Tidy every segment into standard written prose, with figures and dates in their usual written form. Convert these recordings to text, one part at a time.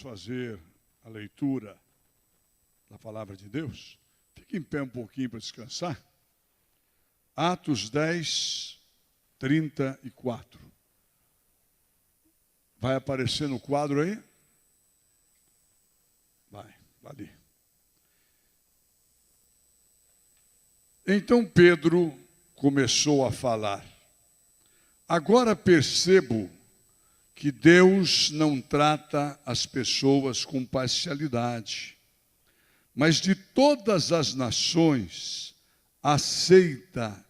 fazer a leitura da palavra de Deus. Fique em pé um pouquinho para descansar. Atos 10, 34. Vai aparecer no quadro aí? Vai ali. Então Pedro começou a falar. Agora percebo que Deus não trata as pessoas com parcialidade, mas de todas as nações aceita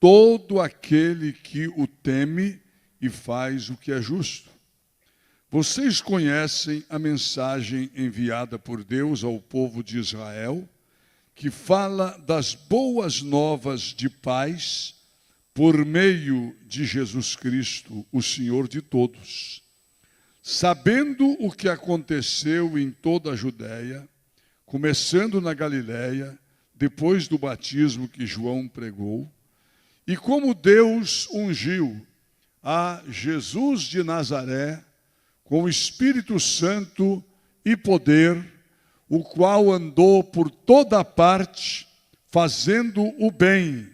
todo aquele que o teme e faz o que é justo. Vocês conhecem a mensagem enviada por Deus ao povo de Israel, que fala das boas novas de paz por meio de Jesus Cristo, o Senhor de todos. Sabendo o que aconteceu em toda a Judéia, começando na Galiléia, depois do batismo que João pregou, e como Deus ungiu a Jesus de Nazaré com o Espírito Santo e poder, o qual andou por toda parte, fazendo o bem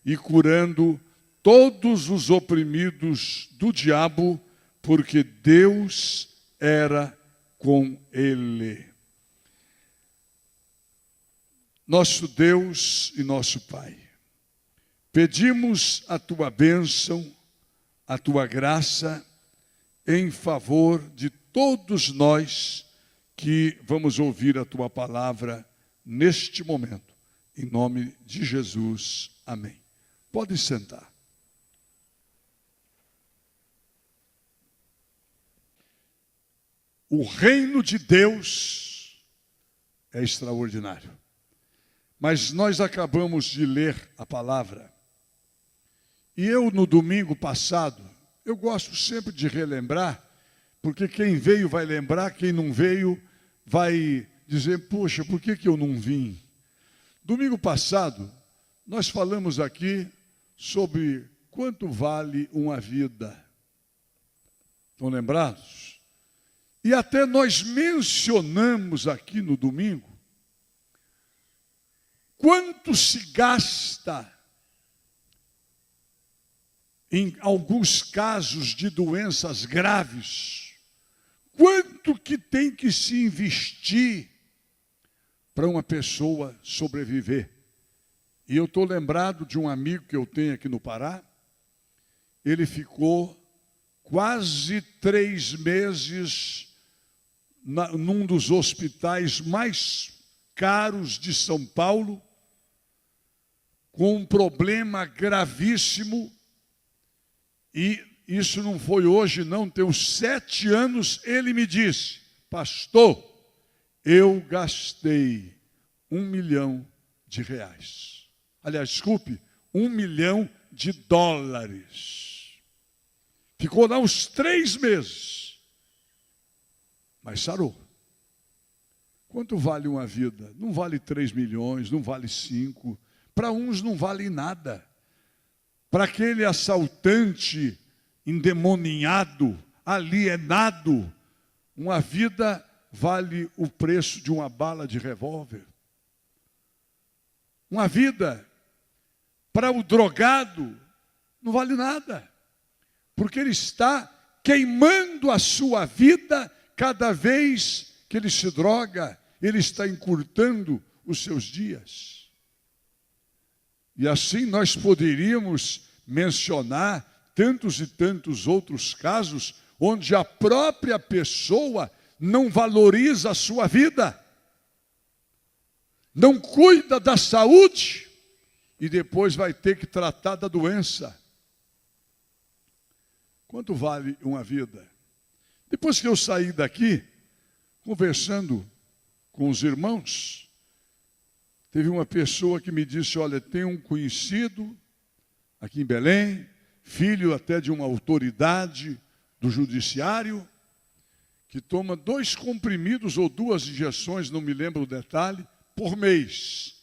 e curando todos os oprimidos do diabo, porque Deus era com ele. Nosso Deus e nosso Pai, pedimos a tua bênção, a tua graça, em favor de todos nós que vamos ouvir a tua palavra neste momento. Em nome de Jesus, amém. Pode sentar. O reino de Deus é extraordinário. Mas nós acabamos de ler a palavra. E eu, no domingo passado, eu gosto sempre de relembrar, porque quem veio vai lembrar, quem não veio vai dizer, poxa, por que eu não vim? Domingo passado, nós falamos aqui sobre quanto vale uma vida. Estão lembrados? E até nós mencionamos aqui no domingo quanto se gasta em alguns casos de doenças graves, quanto que tem que se investir para uma pessoa sobreviver. E eu estou lembrado de um amigo que eu tenho aqui no Pará, ele ficou quase 3 meses num dos hospitais mais caros de São Paulo, com um problema gravíssimo, e isso não foi hoje não, tem uns 7 anos, ele me disse, pastor, eu gastei R$ 1 milhão. Aliás, desculpe, $1 milhão. Ficou lá uns 3 meses, mas sarou. Quanto vale uma vida? Não vale 3 milhões, não vale 5. Para uns não vale nada. Para aquele assaltante endemoniado, alienado, uma vida vale o preço de uma bala de revólver. Uma vida, para o drogado, não vale nada. Porque ele está queimando a sua vida cada vez que ele se droga, ele está encurtando os seus dias. E assim nós poderíamos mencionar tantos e tantos outros casos onde a própria pessoa não valoriza a sua vida, não cuida da saúde e depois vai ter que tratar da doença. Quanto vale uma vida? Depois que eu saí daqui, conversando com os irmãos, teve uma pessoa que me disse, olha, tem um conhecido aqui em Belém, filho até de uma autoridade do judiciário, que toma 2 comprimidos ou 2 injeções, não me lembro o detalhe, por mês.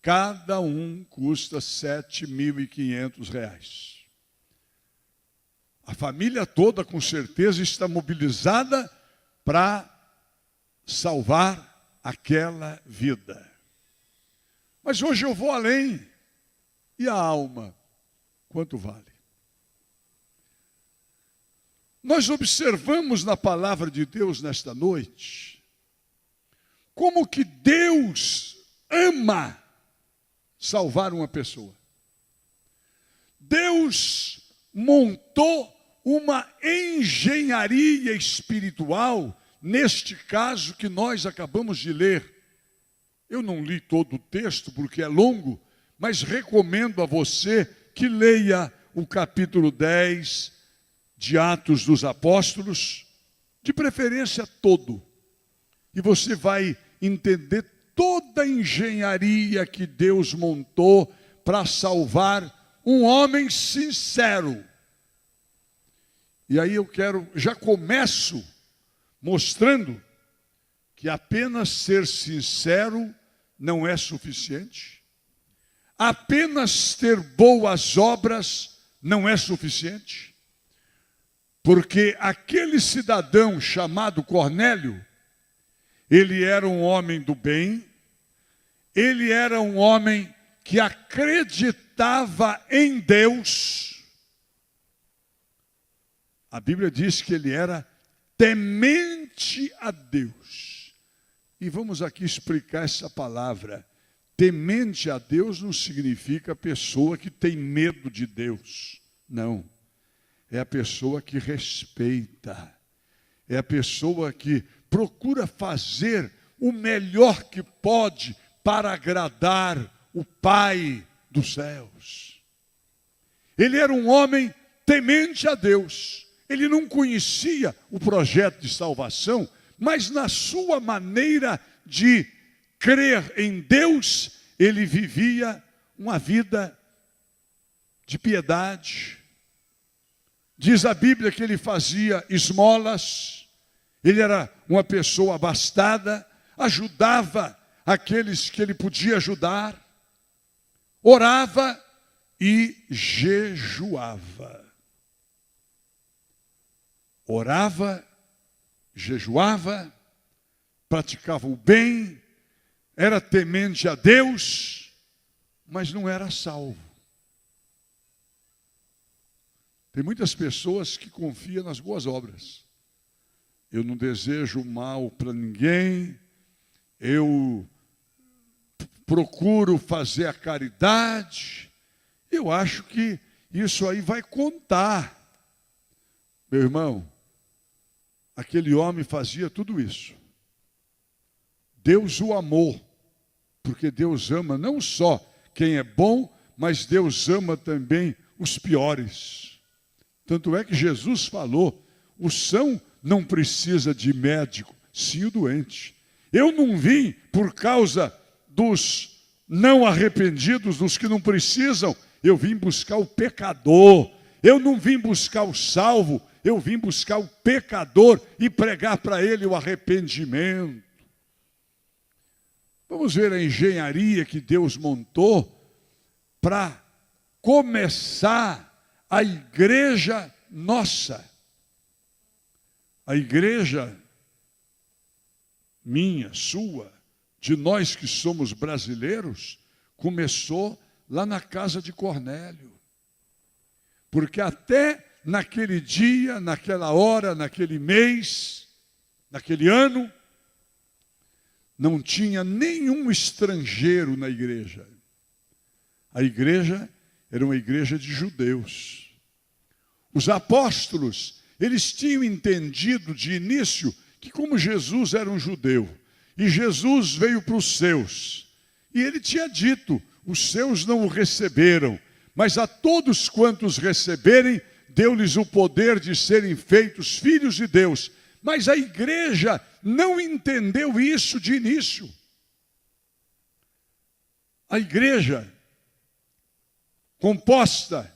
Cada um custa R$ 7.500. A família toda, com certeza, está mobilizada para salvar aquela vida. Mas hoje eu vou além. E a alma, quanto vale? Nós observamos na palavra de Deus nesta noite como que Deus ama salvar uma pessoa. Deus montou uma engenharia espiritual, neste caso que nós acabamos de ler. Eu não li todo o texto porque é longo, mas recomendo a você que leia o capítulo 10 de Atos dos Apóstolos, de preferência todo. E você vai entender toda a engenharia que Deus montou para salvar um homem sincero. E aí já começo mostrando que apenas ser sincero não é suficiente. Apenas ter boas obras não é suficiente. Porque aquele cidadão chamado Cornélio, ele era um homem do bem, ele era um homem que acreditava em Deus. A Bíblia diz que ele era temente a Deus. E vamos aqui explicar essa palavra. Temente a Deus não significa pessoa que tem medo de Deus. Não. É a pessoa que respeita. É a pessoa que procura fazer o melhor que pode para agradar o Pai dos céus. Ele era um homem temente a Deus. Ele não conhecia o projeto de salvação, mas na sua maneira de crer em Deus, ele vivia uma vida de piedade. Diz a Bíblia que ele fazia esmolas, ele era uma pessoa abastada, ajudava aqueles que ele podia ajudar, orava e jejuava. Orava, jejuava, praticava o bem, era temente a Deus, mas não era salvo. Tem muitas pessoas que confiam nas boas obras. Eu não desejo mal para ninguém, eu procuro fazer a caridade. Eu acho que isso aí vai contar. Meu irmão, aquele homem fazia tudo isso. Deus o amou, porque Deus ama não só quem é bom, mas Deus ama também os piores. Tanto é que Jesus falou, o são não precisa de médico, sim o doente. Eu não vim por causa dos não arrependidos, dos que não precisam, eu vim buscar o pecador. Eu não vim buscar o salvo, eu vim buscar o pecador e pregar para ele o arrependimento. Vamos ver a engenharia que Deus montou para começar a igreja nossa. A igreja minha, sua, de nós que somos brasileiros, começou lá na casa de Cornélio. Porque até naquele dia, naquela hora, naquele mês, naquele ano, não tinha nenhum estrangeiro na igreja. A igreja era uma igreja de judeus. Os apóstolos, eles tinham entendido de início que como Jesus era um judeu, e Jesus veio para os seus, e ele tinha dito, os seus não o receberam, mas a todos quantos receberem, deu-lhes o poder de serem feitos filhos de Deus. Mas a igreja não entendeu isso de início. A igreja, composta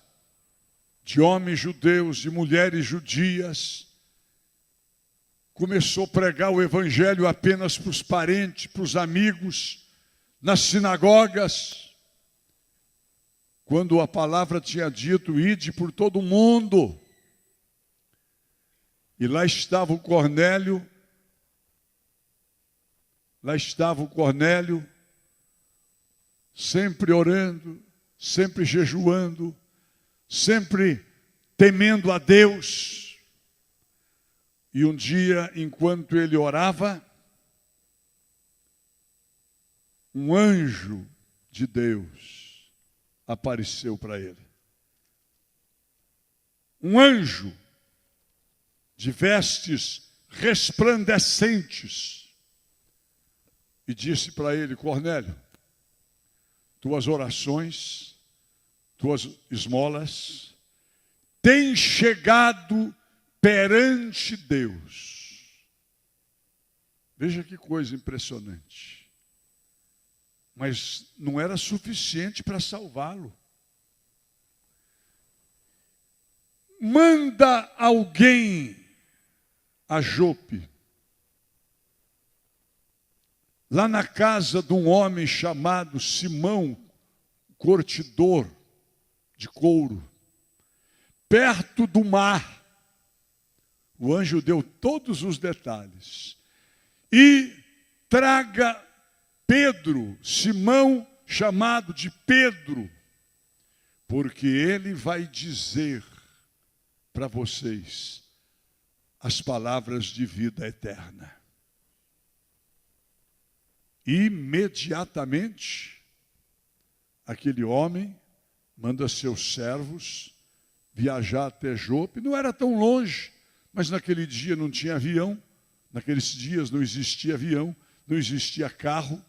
de homens judeus, de mulheres judias, começou a pregar o evangelho apenas para os parentes, para os amigos, nas sinagogas. Quando a palavra tinha dito, ide por todo o mundo. E lá estava o Cornélio, Lá estava o Cornélio, sempre orando, sempre jejuando, sempre temendo a Deus. E um dia, enquanto ele orava, um anjo de Deus apareceu para ele. Um anjo de vestes resplandecentes e disse para ele: Cornélio, tuas orações, tuas esmolas têm chegado perante Deus. Veja que coisa impressionante. Mas não era suficiente para salvá-lo. Manda alguém a Jope, lá na casa de um homem chamado Simão, curtidor de couro, perto do mar. O anjo deu todos os detalhes. E traga Pedro, Simão, chamado de Pedro, porque ele vai dizer para vocês as palavras de vida eterna. Imediatamente, aquele homem manda seus servos viajar até Jope. Não era tão longe, mas naquele dia não tinha avião. Naqueles dias não existia avião, não existia carro.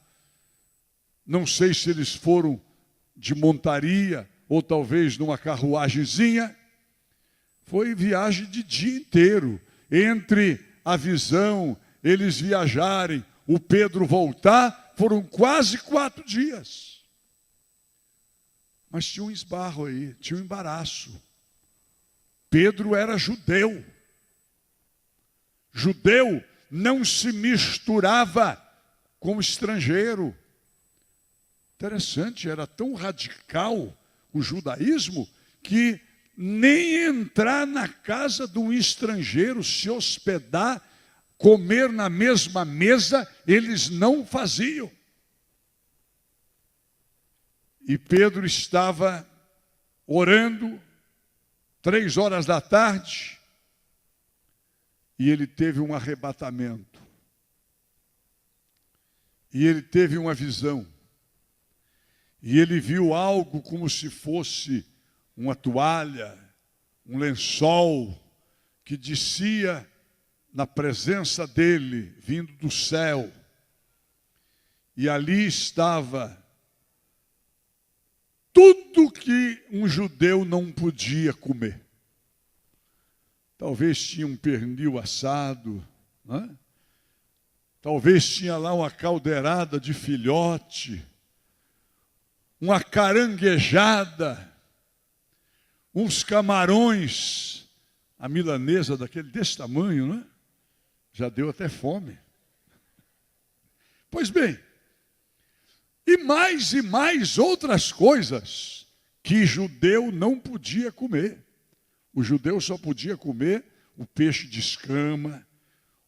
Não sei se eles foram de montaria ou talvez numa carruagemzinha. Foi viagem de dia inteiro. Entre a visão, eles viajarem, o Pedro voltar, foram quase 4 dias. Mas tinha um esbarro aí, tinha um embaraço. Pedro era judeu. Judeu não se misturava com estrangeiro. Interessante, era tão radical o judaísmo que nem entrar na casa de um estrangeiro, se hospedar, comer na mesma mesa, eles não faziam. E Pedro estava orando, 3 horas da tarde, e ele teve um arrebatamento. E ele teve uma visão. E ele viu algo como se fosse uma toalha, um lençol, que descia na presença dele, vindo do céu. E ali estava tudo que um judeu não podia comer. Talvez tinha um pernil assado, né? Talvez tinha lá uma caldeirada de filhote, uma caranguejada, uns camarões, a milanesa desse tamanho, né? Já deu até fome. Pois bem, e mais outras coisas que judeu não podia comer. O judeu só podia comer o peixe de escama,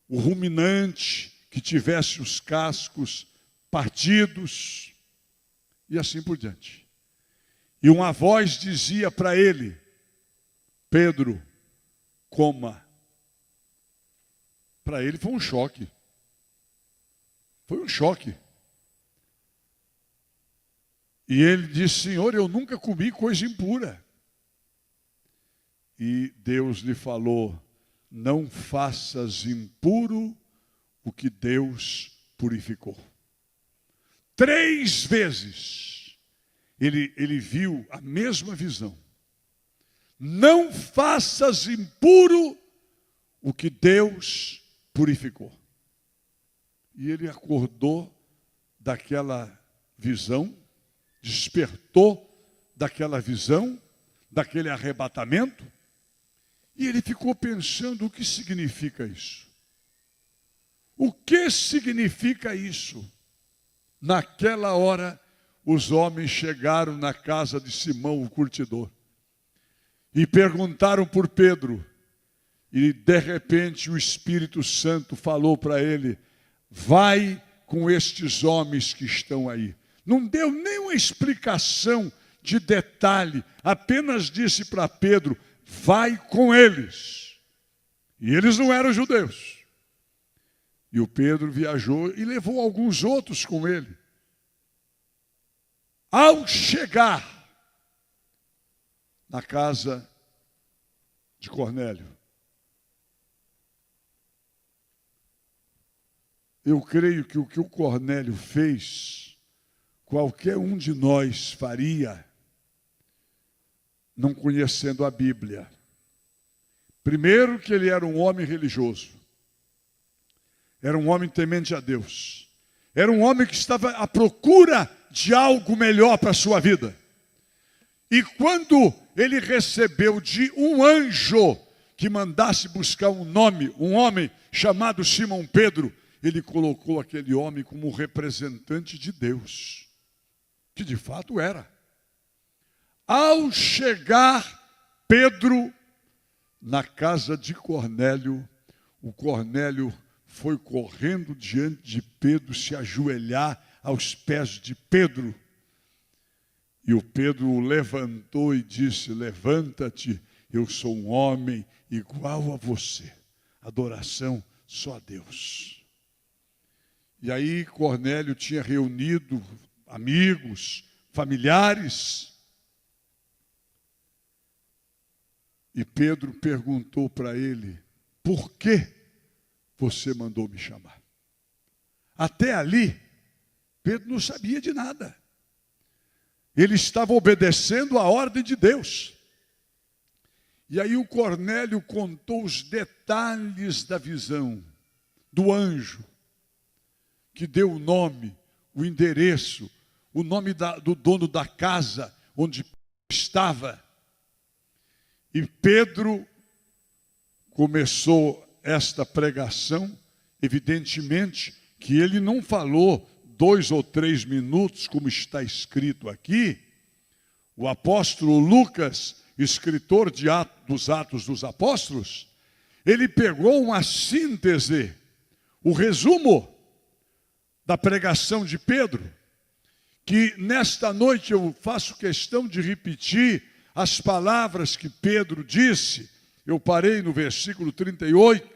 o ruminante que tivesse os cascos partidos e assim por diante. E uma voz dizia para ele: Pedro, coma. Para ele foi um choque. Foi um choque. E ele disse: Senhor, eu nunca comi coisa impura. E Deus lhe falou: não faças impuro o que Deus purificou. 3 vezes ele viu a mesma visão. Não faças impuro o que Deus purificou. E ele acordou daquela visão, despertou daquela visão, daquele arrebatamento, e ele ficou pensando: o que significa isso? O que significa isso? Naquela hora, os homens chegaram na casa de Simão, o curtidor, e perguntaram por Pedro. E de repente o Espírito Santo falou para ele: vai com estes homens que estão aí. Não deu nenhuma explicação de detalhe, apenas disse para Pedro: vai com eles. E eles não eram judeus. E o Pedro viajou e levou alguns outros com ele. Ao chegar na casa de Cornélio, eu creio que o Cornélio fez, qualquer um de nós faria, não conhecendo a Bíblia. Primeiro, que ele era um homem religioso. Era um homem temente a Deus. Era um homem que estava à procura de algo melhor para a sua vida. E quando ele recebeu de um anjo que mandasse buscar um homem chamado Simão Pedro, ele colocou aquele homem como representante de Deus, que de fato era. Ao chegar Pedro na casa de Cornélio, o Cornélio foi correndo diante de Pedro, se ajoelhar aos pés de Pedro. E o Pedro o levantou e disse: levanta-te, eu sou um homem igual a você. Adoração só a Deus. E aí Cornélio tinha reunido amigos, familiares. E Pedro perguntou para ele: por que você mandou me chamar? Até ali, Pedro não sabia de nada. Ele estava obedecendo a ordem de Deus. E aí o Cornélio contou os detalhes da visão do anjo, que deu o nome, o endereço, o nome do dono da casa onde estava. E Pedro começou esta pregação, evidentemente que ele não falou 2 ou 3 minutos, como está escrito aqui. O apóstolo Lucas, escritor dos Atos dos Apóstolos, ele pegou uma síntese, o resumo da pregação de Pedro, que nesta noite eu faço questão de repetir as palavras que Pedro disse. Eu parei no versículo 38,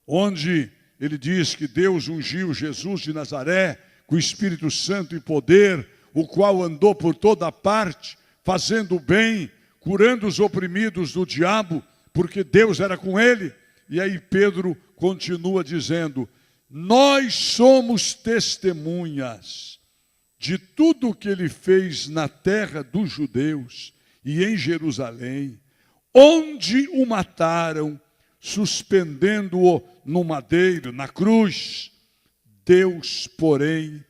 onde ele diz que Deus ungiu Jesus de Nazaré com o Espírito Santo e poder, o qual andou por toda parte, fazendo o bem, curando os oprimidos do diabo, porque Deus era com ele. E aí Pedro continua dizendo: nós somos testemunhas de tudo o que ele fez na terra dos judeus e em Jerusalém, onde o mataram, suspendendo-o no madeiro, na cruz. Deus, porém,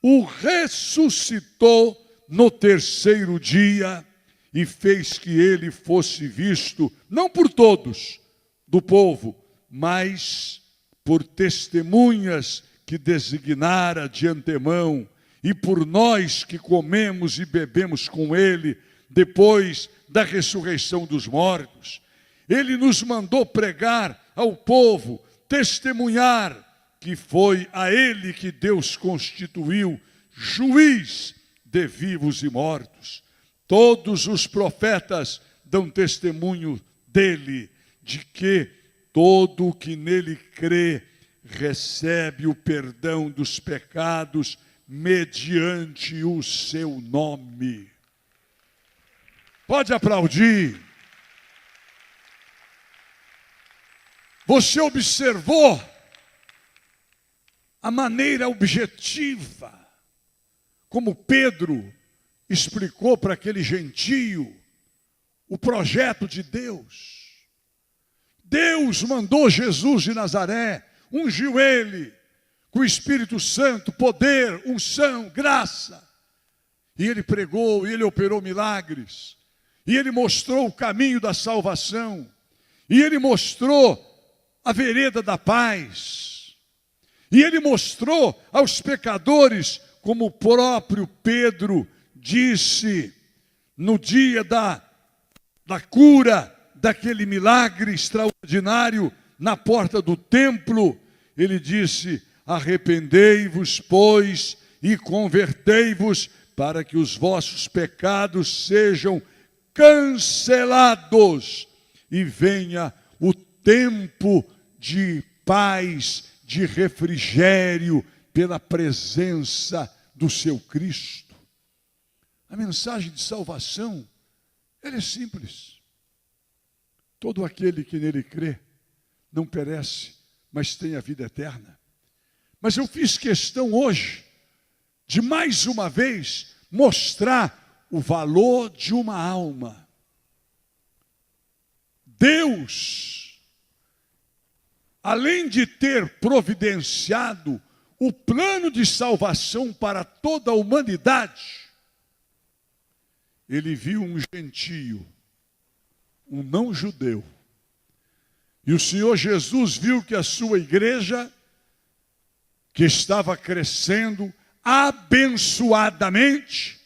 o ressuscitou no 3º dia e fez que ele fosse visto, não por todos do povo, mas por testemunhas que designara de antemão, e por nós que comemos e bebemos com ele, depois da ressurreição dos mortos. Ele nos mandou pregar ao povo, testemunhar que foi a ele que Deus constituiu juiz de vivos e mortos. Todos os profetas dão testemunho dele, de que todo o que nele crê recebe o perdão dos pecados mediante o seu nome. Pode aplaudir. Você observou a maneira objetiva como Pedro explicou para aquele gentio o projeto de Deus. Deus mandou Jesus de Nazaré, ungiu ele com o Espírito Santo, poder, unção, graça. E ele pregou, e ele operou milagres. E ele mostrou o caminho da salvação. E ele mostrou a vereda da paz. E ele mostrou aos pecadores, como o próprio Pedro disse no dia da cura, daquele milagre extraordinário na porta do templo. Ele disse: arrependei-vos, pois, e convertei-vos, para que os vossos pecados sejam cancelados e venha o tempo de paz, de refrigério, pela presença do seu Cristo. A mensagem de salvação, ela é simples. Todo aquele que nele crê não perece, mas tem a vida eterna. Mas eu fiz questão hoje de mais uma vez mostrar o valor de uma alma. Deus, além de ter providenciado o plano de salvação para toda a humanidade, ele viu um gentio, um não-judeu. E o Senhor Jesus viu que a sua igreja, que estava crescendo abençoadamente,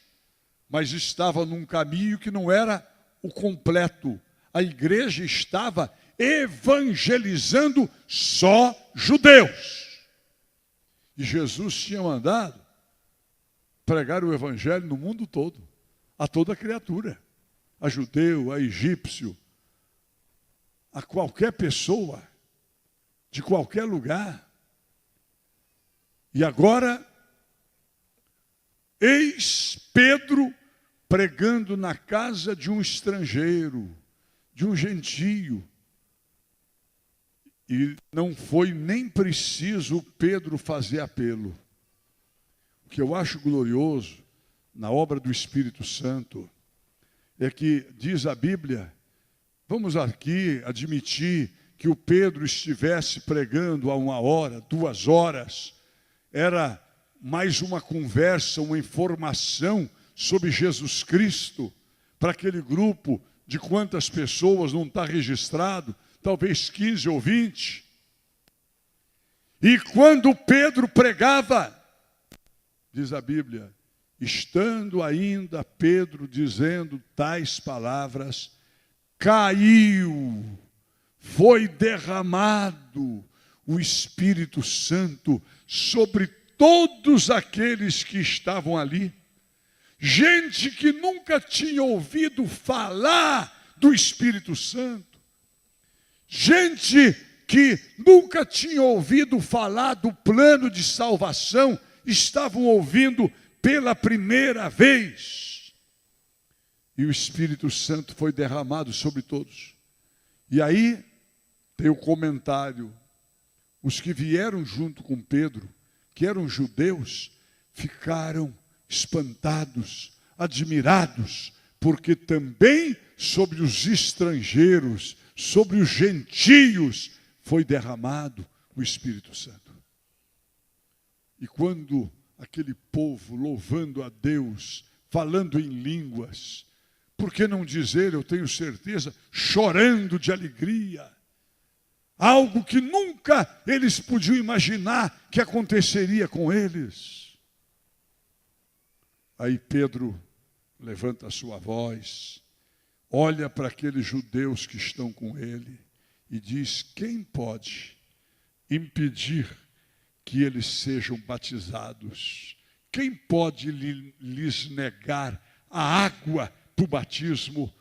mas estava num caminho que não era o completo. A igreja estava evangelizando só judeus. E Jesus tinha mandado pregar o evangelho no mundo todo, a toda criatura, a judeu, a egípcio, a qualquer pessoa, de qualquer lugar. E agora, eis Pedro pregando na casa de um estrangeiro, de um gentio. E não foi nem preciso Pedro fazer apelo. O que eu acho glorioso na obra do Espírito Santo é que, diz a Bíblia, vamos aqui admitir que o Pedro estivesse pregando há 1 hora, 2 horas, era mais uma conversa, uma informação sobre Jesus Cristo, para aquele grupo de quantas pessoas não está registrado, talvez 15 ou 20. E quando Pedro pregava, diz a Bíblia, estando ainda Pedro dizendo tais palavras, caiu, foi derramado o Espírito Santo sobre todos aqueles que estavam ali. Gente que nunca tinha ouvido falar do Espírito Santo. Gente que nunca tinha ouvido falar do plano de salvação, estavam ouvindo pela primeira vez. E o Espírito Santo foi derramado sobre todos. E aí tem o comentário. Os que vieram junto com Pedro, que eram judeus, ficaram espantados, admirados, porque também sobre os estrangeiros, sobre os gentios, foi derramado o Espírito Santo. E quando aquele povo louvando a Deus, falando em línguas, por que não dizer, eu tenho certeza, chorando de alegria, algo que nunca eles podiam imaginar que aconteceria com eles. Aí Pedro levanta a sua voz, olha para aqueles judeus que estão com ele e diz, quem pode impedir que eles sejam batizados? Quem pode lhes negar a água para o batismo,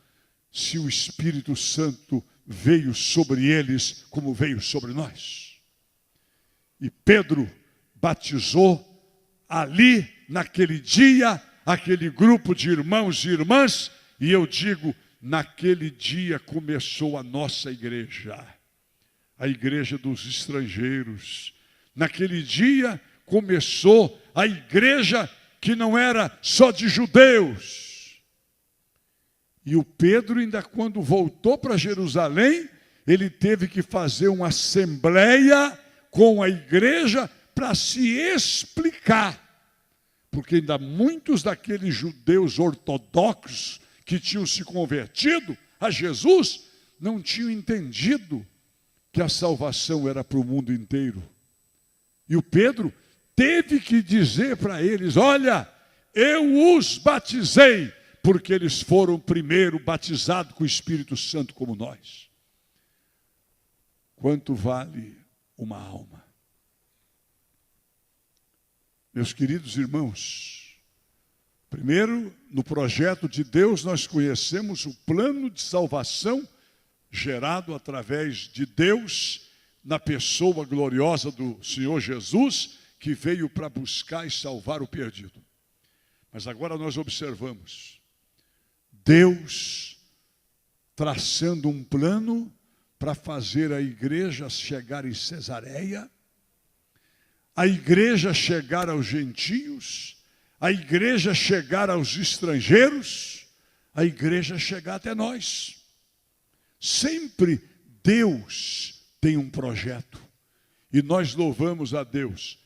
se o Espírito Santo veio sobre eles como veio sobre nós? E Pedro batizou ali, naquele dia, aquele grupo de irmãos e irmãs, e eu digo, naquele dia começou a nossa igreja, a igreja dos estrangeiros. Naquele dia começou a igreja que não era só de judeus. E o Pedro, ainda quando voltou para Jerusalém, ele teve que fazer uma assembleia com a igreja para se explicar. Porque ainda muitos daqueles judeus ortodoxos que tinham se convertido a Jesus, não tinham entendido que a salvação era para o mundo inteiro. E o Pedro teve que dizer para eles, olha, eu os batizei, porque eles foram primeiro batizados com o Espírito Santo como nós. Quanto vale uma alma? Meus queridos irmãos, primeiro, no projeto de Deus, nós conhecemos o plano de salvação gerado através de Deus na pessoa gloriosa do Senhor Jesus, que veio para buscar e salvar o perdido. Mas agora nós observamos Deus traçando um plano para fazer a igreja chegar em Cesareia, a igreja chegar aos gentios, a igreja chegar aos estrangeiros, a igreja chegar até nós. Sempre Deus tem um projeto e nós louvamos a Deus.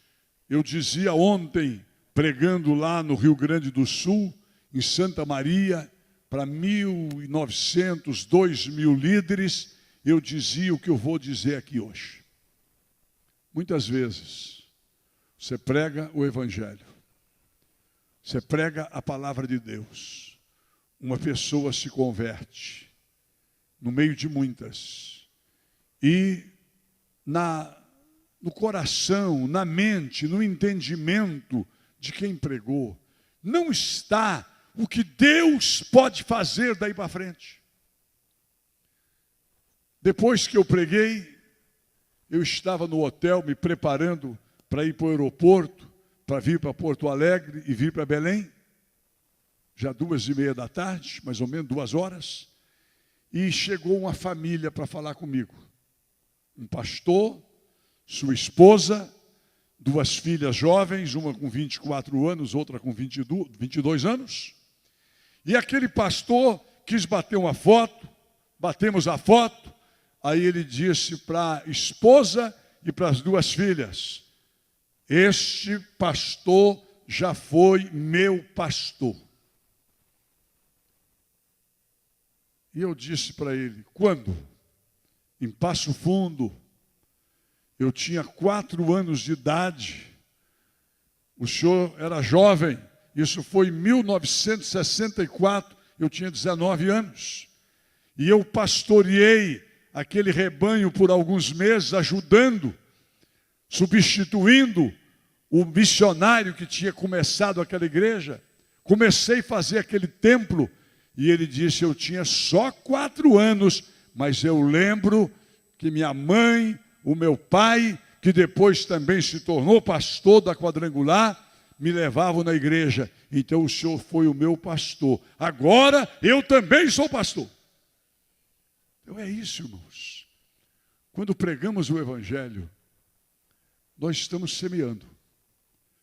Eu dizia ontem, pregando lá no Rio Grande do Sul, em Santa Maria, para 1.900, 2.000 líderes, eu dizia o que eu vou dizer aqui hoje. Muitas vezes, você prega o Evangelho, você prega a palavra de Deus, uma pessoa se converte, no meio de muitas, e no coração, na mente, no entendimento de quem pregou, não está o que Deus pode fazer daí para frente. Depois que eu preguei, eu estava no hotel me preparando para ir para o aeroporto, para vir para Porto Alegre e vir para Belém, já 2:30 da tarde, mais ou menos 2 horas, e chegou uma família para falar comigo. Um pastor, sua esposa, 2 filhas jovens, uma com 24 anos, outra com 22 anos. E aquele pastor quis bater uma foto, batemos a foto, aí ele disse para a esposa e para as 2 filhas, este pastor já foi meu pastor. E eu disse para ele, quando? Em Passo Fundo, eu tinha 4 anos de idade, o senhor era jovem, isso foi em 1964, eu tinha 19 anos. E eu pastoreei aquele rebanho por alguns meses, ajudando, substituindo o missionário que tinha começado aquela igreja. Comecei a fazer aquele templo, e ele disse, eu tinha só 4 anos, mas eu lembro que minha mãe, o meu pai, que depois também se tornou pastor da Quadrangular, me levavam na igreja. Então o senhor foi o meu pastor. Agora eu também sou pastor. Então é isso, irmãos. Quando pregamos o Evangelho, nós estamos semeando.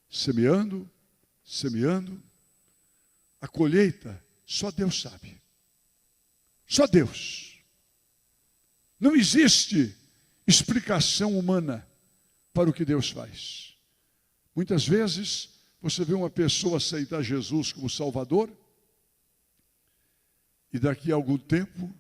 Semeando, semeando. A colheita, só Deus sabe. Só Deus. Não existe explicação humana para o que Deus faz. Muitas vezes, você vê uma pessoa aceitar Jesus como Salvador, e daqui a algum tempo,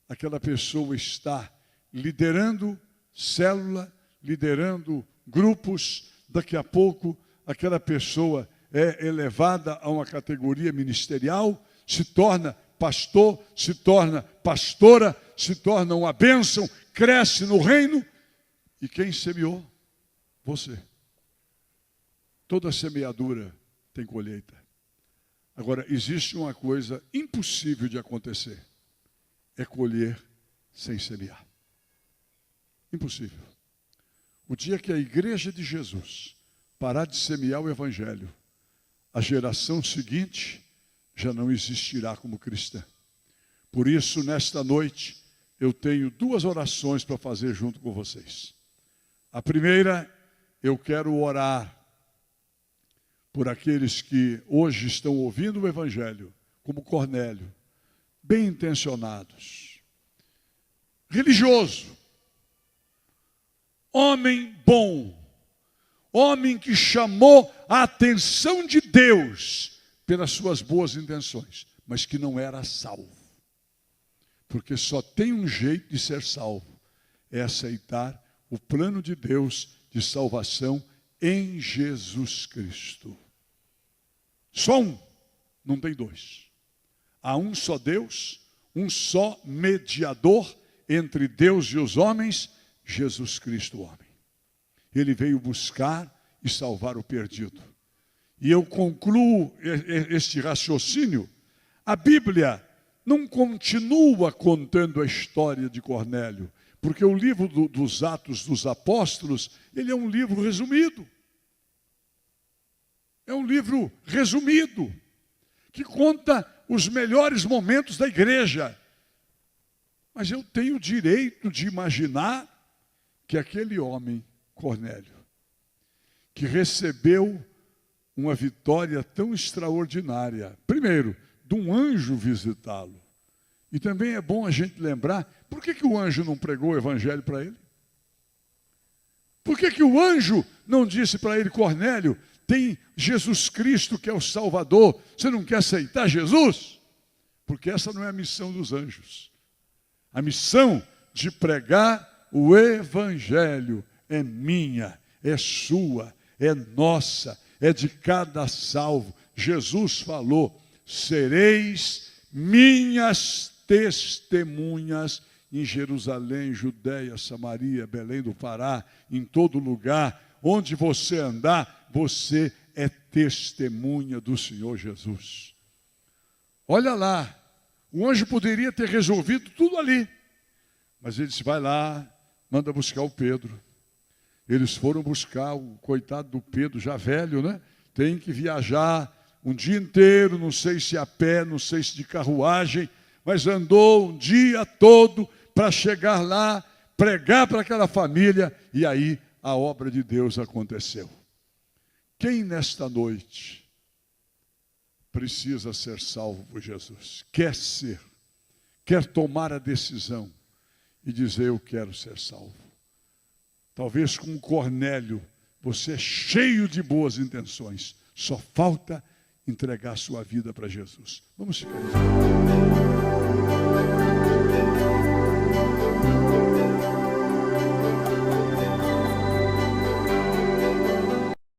aquela pessoa está liderando célula, liderando grupos, daqui a pouco, aquela pessoa é elevada a uma categoria ministerial, se torna pastor, se torna pastora, se torna uma bênção, cresce no reino. E quem semeou? Você. Toda semeadura tem colheita. Agora, existe uma coisa impossível de acontecer. É colher sem semear. Impossível. O dia que a igreja de Jesus parar de semear o Evangelho, a geração seguinte já não existirá como cristã. Por isso, nesta noite, eu tenho 2 orações para fazer junto com vocês. A primeira, eu quero orar por aqueles que hoje estão ouvindo o Evangelho, como Cornélio, bem intencionados, religioso, homem bom, homem que chamou a atenção de Deus pelas suas boas intenções, mas que não era salvo. Porque só tem um jeito de ser salvo, é aceitar o plano de Deus de salvação em Jesus Cristo. Só um, não tem 2. Há um só Deus, um só mediador entre Deus e os homens, Jesus Cristo, o homem. Ele veio buscar e salvar o perdido. e eu concluo este raciocínio, a Bíblia não continua contando a história de Cornélio, porque o livro dos Atos dos Apóstolos, ele é um livro resumido. É um livro resumido, que conta os melhores momentos da igreja. Mas eu tenho o direito de imaginar que aquele homem, Cornélio, que recebeu uma vitória tão extraordinária, primeiro, de um anjo visitá-lo. E também é bom a gente lembrar, por que o anjo não pregou o evangelho para ele? Por que o anjo não disse para ele, Cornélio, tem Jesus Cristo que é o Salvador, você não quer aceitar Jesus? Porque essa não é a missão dos anjos. A missão de pregar o evangelho é minha, é sua, é nossa, é de cada salvo. Jesus falou, sereis minhas testemunhas em Jerusalém, Judeia, Samaria, Belém do Pará, em todo lugar, onde você andar, você é testemunha do Senhor Jesus. Olha lá, o anjo poderia ter resolvido tudo ali, mas ele disse, vai lá, manda buscar o Pedro. Eles foram buscar o coitado do Pedro, já velho, né? Tem que viajar um dia inteiro, não sei se a pé, não sei se de carruagem, mas andou um dia todo para chegar lá, pregar para aquela família, e aí a obra de Deus aconteceu. Quem nesta noite precisa ser salvo por Jesus? Quer ser, quer tomar a decisão e dizer, eu quero ser salvo. Talvez como Cornélio, você é cheio de boas intenções, só falta entregar sua vida para Jesus. Vamos ficar aí.